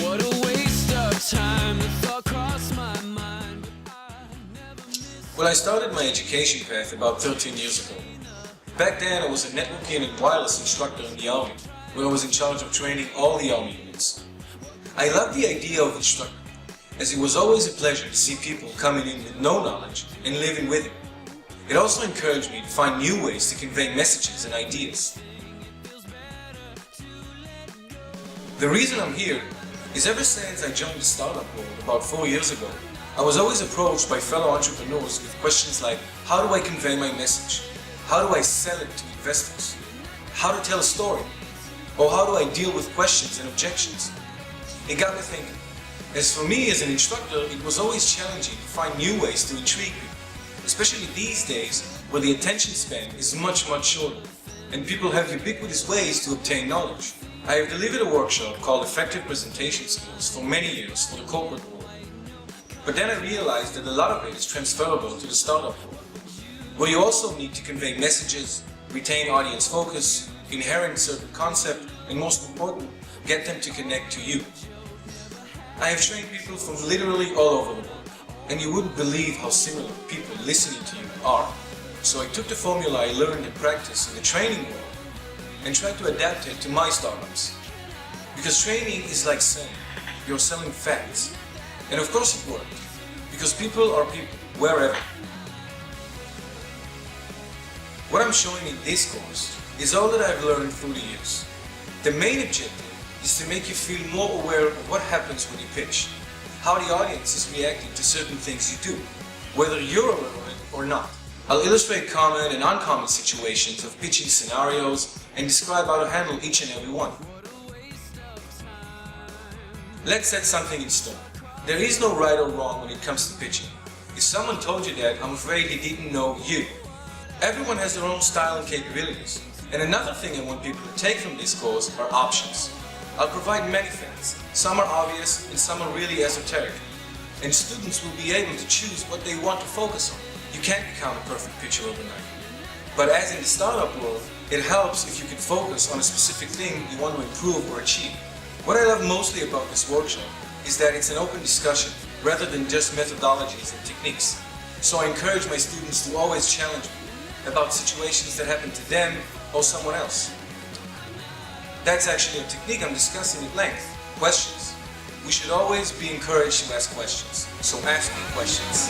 What a waste of time, the thought crossed my mind. But I never missed. Well, I started my education path about 13 years ago. Back then, I was a networking and wireless instructor in the Army, where I was in charge of training all the Army units. I loved the idea of instructor, as it was always a pleasure to see people coming in with no knowledge and living with it. It also encouraged me to find new ways to convey messages and ideas. The reason I'm here is ever since I joined the startup world about 4 years ago, I was always approached by fellow entrepreneurs with questions like, how do I convey my message? How do I sell it to investors? How to tell a story? Or how do I deal with questions and objections? It got me thinking. As for me as an instructor, it was always challenging to find new ways to intrigue people, especially these days where the attention span is much shorter and people have ubiquitous ways to obtain knowledge. I have delivered a workshop called Effective Presentation Skills for many years for the corporate world. But then I realized that a lot of it is transferable to the startup world, where you also need to convey messages, retain audience focus, inherit certain concept, and most important, get them to connect to you. I have trained people from literally all over the world, and you wouldn't believe how similar people listening to you are. So I took the formula I learned and practiced in the training world and tried to adapt it to my startups. Because training is like selling. You're selling facts. And of course it worked, because people are people, wherever. What I'm showing in this course is all that I've learned through the years. The main objective is to make you feel more aware of what happens when you pitch, how the audience is reacting to certain things you do, whether you're aware of it or not. I'll illustrate common and uncommon situations of pitching scenarios and describe how to handle each and every one. Let's set something in stone. There is no right or wrong when it comes to pitching. If someone told you that, I'm afraid they didn't know you. Everyone has their own style and capabilities. And another thing I want people to take from this course are options. I'll provide many things. Some are obvious and some are really esoteric. And students will be able to choose what they want to focus on. You can't become a perfect pitcher overnight. But as in the startup world, it helps if you can focus on a specific thing you want to improve or achieve. What I love mostly about this workshop is that it's an open discussion rather than just methodologies and techniques. So I encourage my students to always challenge me about situations that happen to them or someone else. That's actually a technique I'm discussing at length. Questions. We should always be encouraged to ask questions. So ask me questions.